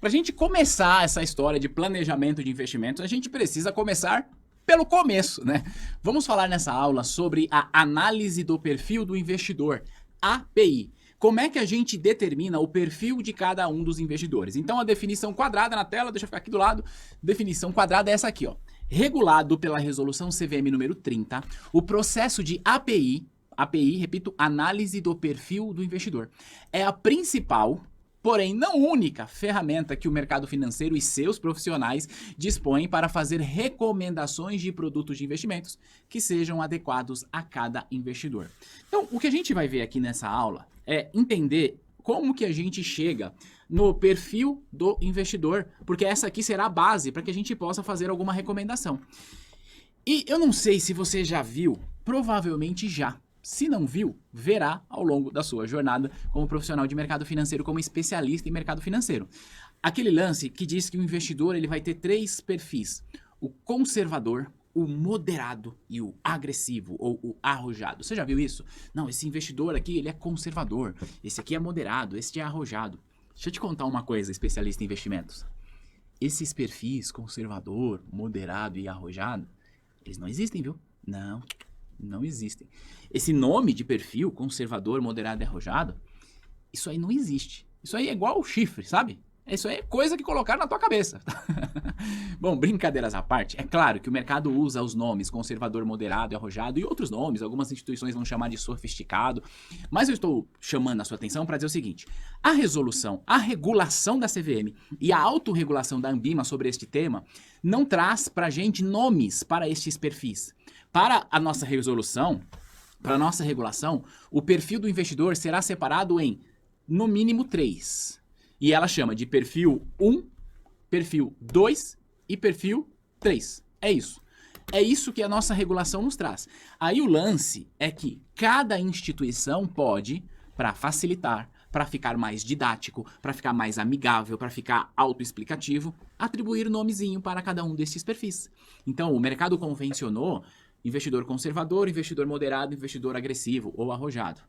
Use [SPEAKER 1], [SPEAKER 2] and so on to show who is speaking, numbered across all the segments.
[SPEAKER 1] Para a gente começar essa história de planejamento de investimentos, a gente precisa começar pelo começo, né? Vamos falar nessa aula sobre a análise do perfil do investidor, API. Como é que a gente determina o perfil de cada um dos investidores? Então a definição quadrada na tela, deixa eu ficar aqui do lado, definição quadrada é essa aqui, ó. Regulado pela resolução CVM número 30, o processo de API, repito, análise do perfil do investidor, é a principal, porém não única, ferramenta que o mercado financeiro e seus profissionais dispõem para fazer recomendações de produtos de investimentos que sejam adequados a cada investidor. Então, o que a gente vai ver aqui nessa aula é entender como que a gente chega no perfil do investidor, porque essa aqui será a base para que a gente possa fazer alguma recomendação. E eu não sei se você já viu, provavelmente já. Se não viu, verá ao longo da sua jornada como profissional de mercado financeiro, como especialista em mercado financeiro. Aquele lance que diz que o investidor ele vai ter 3 perfis: o conservador, o moderado e o agressivo ou o arrojado. Você já viu isso? Não, esse investidor aqui ele é conservador, esse aqui é moderado, esse é arrojado. Deixa eu te contar uma coisa, especialista em investimentos. Esses perfis, conservador, moderado e arrojado, eles não existem, viu? Não existem. Esse nome de perfil, conservador, moderado e arrojado, isso aí não existe. Isso aí é igual o chifre, sabe? Isso aí é coisa que colocaram na tua cabeça. Bom, brincadeiras à parte, é claro que o mercado usa os nomes conservador, moderado e arrojado e outros nomes, algumas instituições vão chamar de sofisticado, mas eu estou chamando a sua atenção para dizer o seguinte: a regulação da CVM e a autorregulação da Anbima sobre este tema não traz pra gente nomes para estes perfis. Para a nossa resolução, para a nossa regulação, o perfil do investidor será separado em, no mínimo, 3. E ela chama de perfil 1, perfil 2 e perfil 3. É isso. É isso que a nossa regulação nos traz. Aí o lance é que cada instituição pode, para facilitar, para ficar mais didático, para ficar mais amigável, para ficar autoexplicativo, atribuir nomezinho para cada um desses perfis. Então, o mercado convencionou investidor conservador, investidor moderado, investidor agressivo ou arrojado.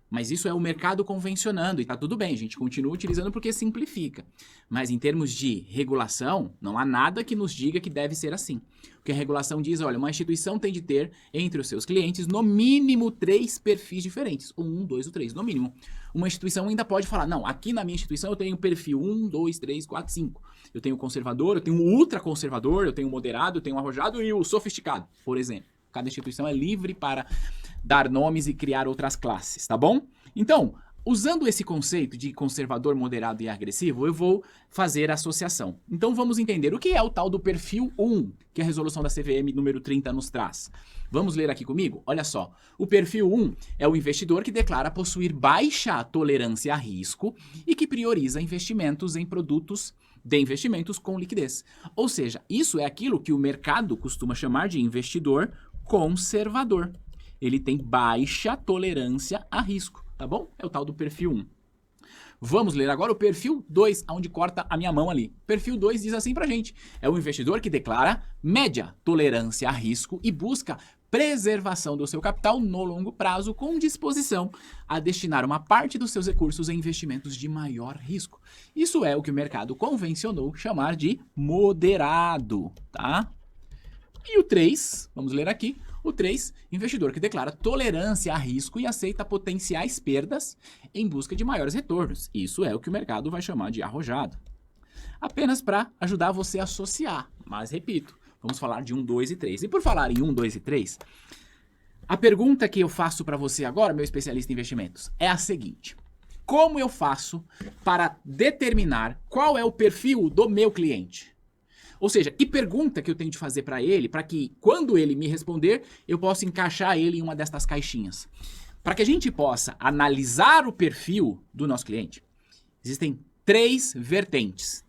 [SPEAKER 1] Mas isso é o mercado convencionando e tá tudo bem, a gente continua utilizando porque simplifica. Mas em termos de regulação, não há nada que nos diga que deve ser assim. O que a regulação diz, olha, uma instituição tem de ter entre os seus clientes no mínimo 3 perfis diferentes. 1, 2 ou 3, no mínimo. Uma instituição ainda pode falar, não, aqui na minha instituição eu tenho perfil 1, 2, 3, 4, 5. Eu tenho o conservador, eu tenho o ultra conservador, eu tenho o moderado, eu tenho o arrojado e o sofisticado, por exemplo. Cada instituição é livre para dar nomes e criar outras classes, tá bom? Então, usando esse conceito de conservador, moderado e agressivo, eu vou fazer a associação. Então vamos entender o que é o tal do perfil 1, que a resolução da CVM número 30 nos traz. Vamos ler aqui comigo? Olha só, o perfil 1 é o investidor que declara possuir baixa tolerância a risco e que prioriza investimentos em produtos de investimentos com liquidez. Ou seja, isso é aquilo que o mercado costuma chamar de investidor conservador. Ele tem baixa tolerância a risco, tá bom? É o tal do perfil 1. Vamos ler agora o perfil 2, onde corta a minha mão ali. Perfil 2 diz assim pra gente: é o investidor que declara média tolerância a risco e busca preservação do seu capital no longo prazo com disposição a destinar uma parte dos seus recursos em investimentos de maior risco. Isso é o que o mercado convencionou chamar de moderado, tá? E o 3, vamos ler aqui, o 3, investidor que declara tolerância a risco e aceita potenciais perdas em busca de maiores retornos. Isso é o que o mercado vai chamar de arrojado. Apenas para ajudar você a associar, mas repito, vamos falar de 1, 2 e 3. E por falar em 1, 2 e 3, a pergunta que eu faço para você agora, meu especialista em investimentos, é a seguinte: como eu faço para determinar qual é o perfil do meu cliente? Ou seja, que pergunta que eu tenho de fazer para ele, para que quando ele me responder, eu possa encaixar ele em uma destas caixinhas. Para que a gente possa analisar o perfil do nosso cliente, existem 3 vertentes.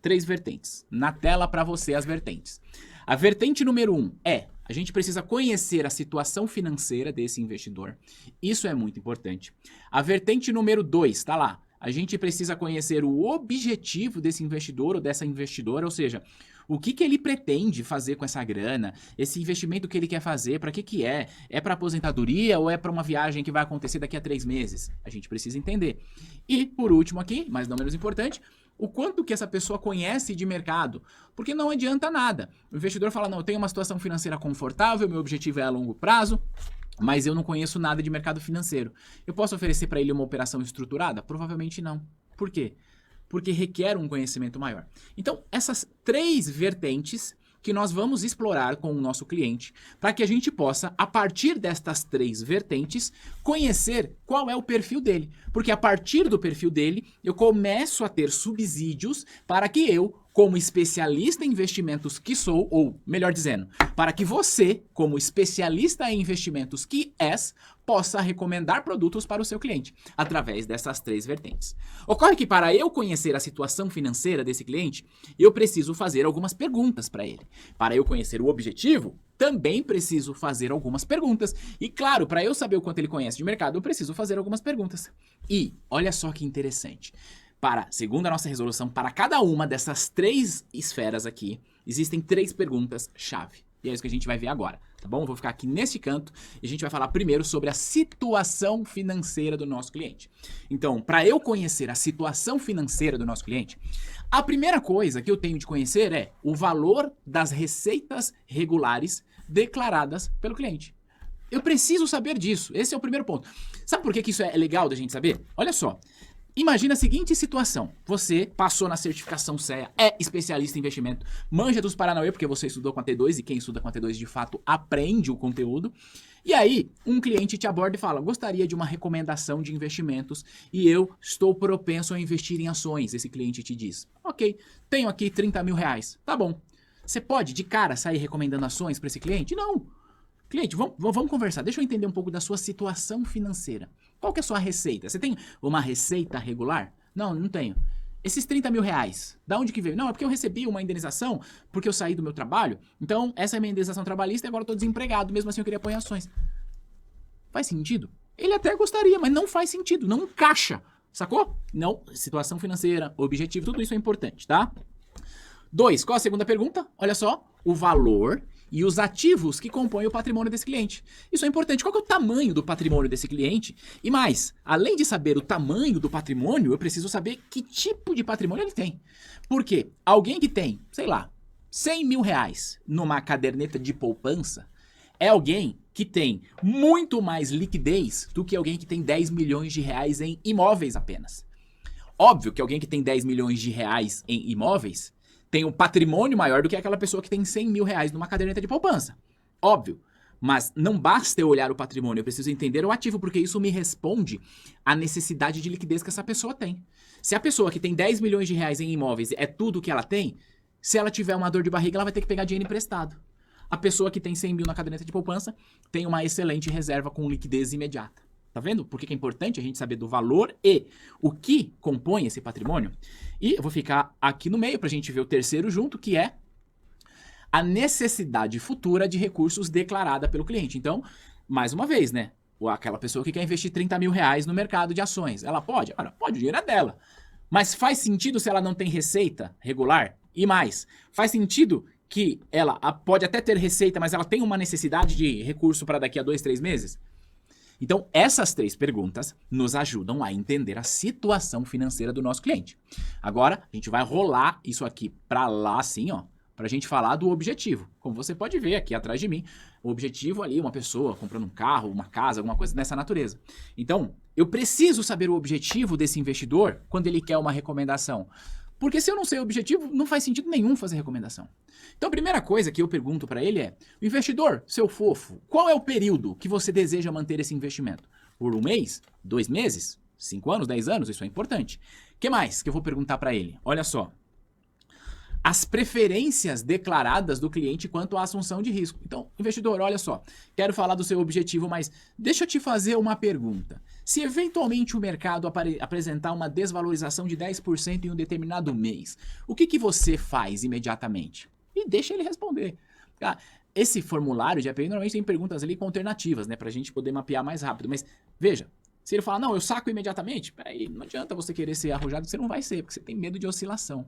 [SPEAKER 1] Na tela para você as vertentes. A vertente número 1 é: a gente precisa conhecer a situação financeira desse investidor. Isso é muito importante. A vertente número 2, tá lá. A gente precisa conhecer o objetivo desse investidor ou dessa investidora, ou seja, O que que ele pretende fazer com essa grana? Esse investimento que ele quer fazer, para que é? É para aposentadoria ou é para uma viagem que vai acontecer daqui a 3 meses? A gente precisa entender. E, por último aqui, mas não menos importante, o quanto que essa pessoa conhece de mercado. Porque não adianta nada. O investidor fala, não, eu tenho uma situação financeira confortável, meu objetivo é a longo prazo, mas eu não conheço nada de mercado financeiro. Eu posso oferecer para ele uma operação estruturada? Provavelmente não. Por quê? Porque requer um conhecimento maior. Então, essas 3 vertentes que nós vamos explorar com o nosso cliente, para que a gente possa, a partir destas 3 vertentes, conhecer qual é o perfil dele. Porque a partir do perfil dele, eu começo a ter subsídios para que eu, como especialista em investimentos que sou, ou melhor dizendo, para que você, como especialista em investimentos que és, possa recomendar produtos para o seu cliente, através dessas 3 vertentes. Ocorre que para eu conhecer a situação financeira desse cliente, eu preciso fazer algumas perguntas para ele. Para eu conhecer o objetivo, também preciso fazer algumas perguntas. E claro, para eu saber o quanto ele conhece de mercado, eu preciso fazer algumas perguntas. E, olha só que interessante. Segundo a nossa resolução, para cada uma dessas 3 esferas aqui, existem 3 perguntas-chave. E é isso que a gente vai ver agora, tá bom? Eu vou ficar aqui nesse canto e a gente vai falar primeiro sobre a situação financeira do nosso cliente. Então, para eu conhecer a situação financeira do nosso cliente, a primeira coisa que eu tenho de conhecer é o valor das receitas regulares declaradas pelo cliente. Eu preciso saber disso. Esse é o primeiro ponto. Sabe por que isso é legal da gente saber? Olha só. Imagina a seguinte situação, você passou na certificação CEA, é especialista em investimento, manja dos Paranauê porque você estudou com a T2 e quem estuda com a T2 de fato aprende o conteúdo, e aí um cliente te aborda e fala, gostaria de uma recomendação de investimentos e eu estou propenso a investir em ações, esse cliente te diz, ok, tenho aqui 30 mil reais, tá bom, você pode de cara sair recomendando ações para esse cliente? Não. Cliente, vamos conversar. Deixa eu entender um pouco da sua situação financeira. Qual que é a sua receita? Você tem uma receita regular? Não, não tenho. Esses 30 mil reais, da onde que veio? Não, é porque eu recebi uma indenização porque eu saí do meu trabalho. Então, essa é a minha indenização trabalhista e agora eu estou desempregado. Mesmo assim, eu queria pôr em ações. Faz sentido? Ele até gostaria, mas não faz sentido. Não encaixa. Sacou? Não. Situação financeira, objetivo, tudo isso é importante, tá? 2. Qual a segunda pergunta? Olha só. O valor e os ativos que compõem o patrimônio desse cliente. Isso é importante. Qual que é o tamanho do patrimônio desse cliente? E mais, além de saber o tamanho do patrimônio, eu preciso saber que tipo de patrimônio ele tem. Por quê? Alguém que tem, sei lá, 100 mil reais numa caderneta de poupança é alguém que tem muito mais liquidez do que alguém que tem 10 milhões de reais em imóveis apenas. Óbvio que alguém que tem 10 milhões de reais em imóveis tem um patrimônio maior do que aquela pessoa que tem 100 mil reais numa caderneta de poupança. Óbvio. Mas não basta eu olhar o patrimônio, eu preciso entender o ativo, porque isso me responde à necessidade de liquidez que essa pessoa tem. Se a pessoa que tem 10 milhões de reais em imóveis é tudo que ela tem, se ela tiver uma dor de barriga, ela vai ter que pegar dinheiro emprestado. A pessoa que tem 100 mil na caderneta de poupança tem uma excelente reserva com liquidez imediata. Tá vendo? Por que é importante a gente saber do valor e o que compõe esse patrimônio? E eu vou ficar aqui no meio para a gente ver o terceiro junto, que é a necessidade futura de recursos declarada pelo cliente. Então, mais uma vez, né? Aquela pessoa que quer investir 30 mil reais no mercado de ações, ela pode? Ela pode, o dinheiro é dela. Mas faz sentido se ela não tem receita regular? E mais, faz sentido que ela pode até ter receita, mas ela tem uma necessidade de recurso para daqui a 2, 3 meses? Então, essas 3 perguntas nos ajudam a entender a situação financeira do nosso cliente. Agora, a gente vai rolar isso aqui para lá assim, ó, para a gente falar do objetivo. Como você pode ver aqui atrás de mim, o objetivo ali, uma pessoa comprando um carro, uma casa, alguma coisa dessa natureza. Então, eu preciso saber o objetivo desse investidor quando ele quer uma recomendação. Porque se eu não sei o objetivo, não faz sentido nenhum fazer recomendação. Então a primeira coisa que eu pergunto para ele é, o investidor, seu fofo, qual é o período que você deseja manter esse investimento? Por 1 mês? 2 meses? 5 anos? 10 anos? Isso é importante. O que mais que eu vou perguntar para ele? Olha só. As preferências declaradas do cliente quanto à assunção de risco. Então, investidor, olha só, quero falar do seu objetivo, mas deixa eu te fazer uma pergunta. Se eventualmente o mercado apresentar uma desvalorização de 10% em um determinado mês, o que você faz imediatamente? E deixa ele responder. Esse formulário de API normalmente tem perguntas ali com alternativas, né, pra gente poder mapear mais rápido. Mas, veja, Se ele fala, não, eu saco imediatamente, peraí, não adianta você querer ser arrojado, você não vai ser, porque você tem medo de oscilação.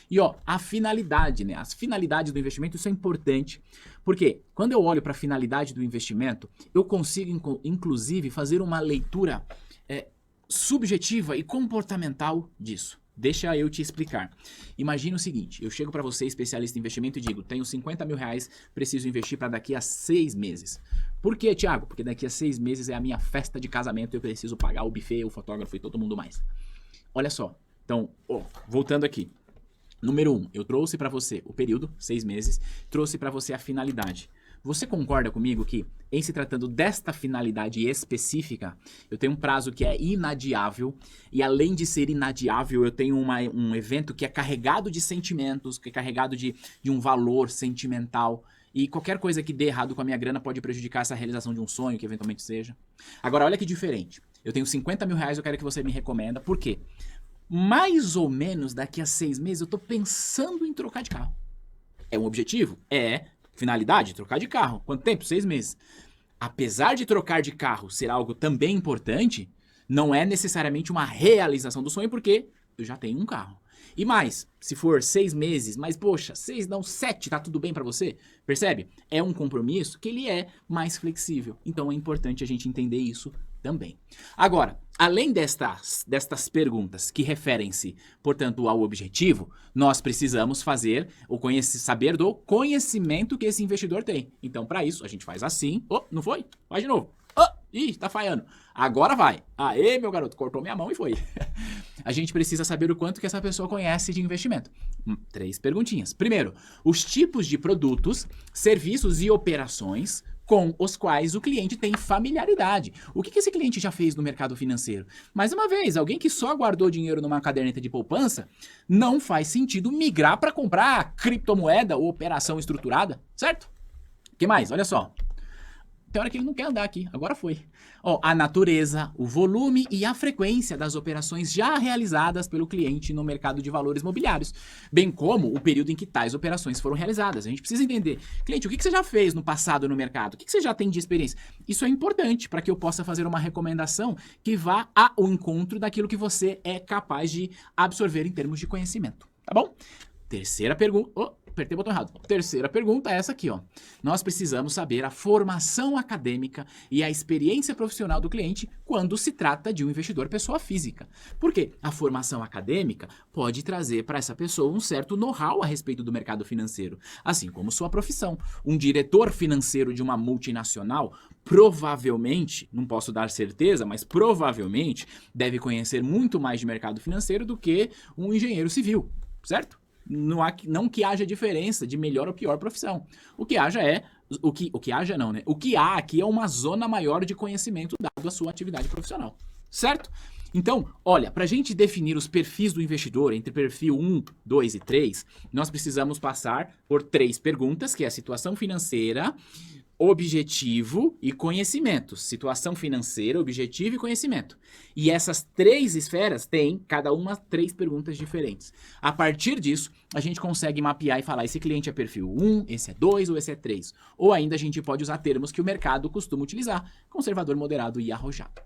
[SPEAKER 1] E ó, a finalidade, né? As finalidades do investimento, isso é importante, porque quando eu olho para a finalidade do investimento, eu consigo, inclusive, fazer uma leitura subjetiva e comportamental disso. Deixa eu te explicar. Imagina o seguinte, eu chego para você, especialista em investimento, e digo, tenho 50 mil reais, preciso investir para daqui a 6 meses. Por quê, Thiago? Porque daqui a 6 meses é a minha festa de casamento e eu preciso pagar o buffet, o fotógrafo e todo mundo mais. Olha só, então, voltando aqui. Número 1, eu trouxe para você o período, 6 meses, trouxe para você a finalidade. Você concorda comigo que, em se tratando desta finalidade específica, eu tenho um prazo que é inadiável, e além de ser inadiável, eu tenho um evento que é carregado de sentimentos, que é carregado de um valor sentimental, e qualquer coisa que dê errado com a minha grana pode prejudicar essa realização de um sonho, que eventualmente seja. Agora, olha que diferente. Eu tenho 50 mil reais, eu quero que você me recomenda. Por quê? Mais ou menos daqui a 6 meses eu tô pensando em trocar de carro. É um objetivo? É. Finalidade? Trocar de carro. Quanto tempo? 6 meses. Apesar de trocar de carro ser algo também importante, não é necessariamente uma realização do sonho, porque eu já tenho um carro. E mais, se for 6 meses, mas poxa, 6 não, 7, tá tudo bem pra você? Percebe? É um compromisso que ele é mais flexível. Então é importante a gente entender isso também. Agora, além destas perguntas que referem-se, portanto, ao objetivo, nós precisamos saber do conhecimento que esse investidor tem. Então, para isso, a gente faz assim. Não foi? Faz de novo. Ih, tá falhando. Agora vai. Aê, meu garoto, cortou minha mão e foi. A gente precisa saber o quanto que essa pessoa conhece de investimento. 3 perguntinhas. Primeiro, os tipos de produtos, serviços e operações com os quais o cliente tem familiaridade. O que esse cliente já fez no mercado financeiro? Mais uma vez, alguém que só guardou dinheiro numa caderneta de poupança, não faz sentido migrar para comprar criptomoeda ou operação estruturada, certo? O que mais? Olha só. Tem hora que ele não quer andar aqui, agora foi. A natureza, o volume e a frequência das operações já realizadas pelo cliente no mercado de valores mobiliários, bem como o período em que tais operações foram realizadas. A gente precisa entender, cliente, o que você já fez no passado no mercado? O que você já tem de experiência? Isso é importante para que eu possa fazer uma recomendação que vá ao encontro daquilo que você é capaz de absorver em termos de conhecimento, tá bom? Terceira pergunta. Apertei o botão errado. Terceira pergunta é essa aqui, ó. Nós precisamos saber a formação acadêmica e a experiência profissional do cliente quando se trata de um investidor pessoa física. Por quê? A formação acadêmica pode trazer para essa pessoa um certo know-how a respeito do mercado financeiro, assim como sua profissão. Um diretor financeiro de uma multinacional provavelmente, não posso dar certeza, mas provavelmente deve conhecer muito mais de mercado financeiro do que um engenheiro civil, certo? Não que haja diferença de melhor ou pior profissão. O que haja é... O que haja não, né? O que há aqui é uma zona maior de conhecimento dado a sua atividade profissional. Certo? Então, olha, para a gente definir os perfis do investidor entre perfil 1, 2 e 3, nós precisamos passar por 3 perguntas, que é a situação financeira, objetivo e conhecimento. Situação financeira, objetivo e conhecimento. E essas 3 esferas têm, cada uma, 3 perguntas diferentes. A partir disso, a gente consegue mapear e falar, esse cliente é perfil 1, esse é 2 ou esse é 3. Ou ainda a gente pode usar termos que o mercado costuma utilizar, conservador, moderado e arrojado.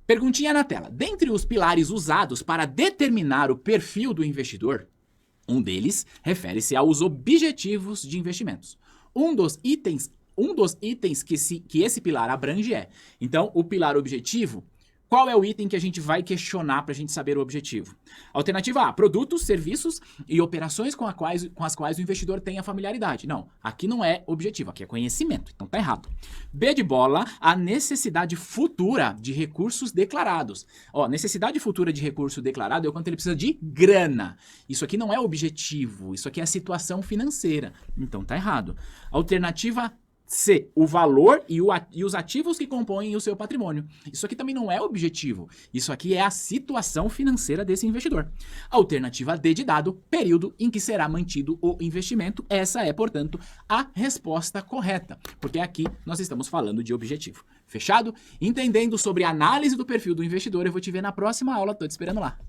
[SPEAKER 1] Perguntinha na tela. Dentre os pilares usados para determinar o perfil do investidor, um deles refere-se aos objetivos de investimentos. Um dos itens que esse pilar abrange é, então, o pilar objetivo, qual é o item que a gente vai questionar para a gente saber o objetivo? Alternativa A, produtos, serviços e operações com as quais o investidor tem a familiaridade. Não, aqui não é objetivo, aqui é conhecimento, então tá errado. B de bola, a necessidade futura de recursos declarados. Necessidade futura de recurso declarado é o quanto ele precisa de grana. Isso aqui não é objetivo, isso aqui é a situação financeira, então tá errado. Alternativa C, o valor e os ativos que compõem o seu patrimônio. Isso aqui também não é objetivo. Isso aqui é a situação financeira desse investidor. Alternativa D de dado, período em que será mantido o investimento. Essa é, portanto, a resposta correta, porque aqui nós estamos falando de objetivo. Fechado? Entendendo sobre a análise do perfil do investidor, eu vou te ver na próxima aula. Tô te esperando lá.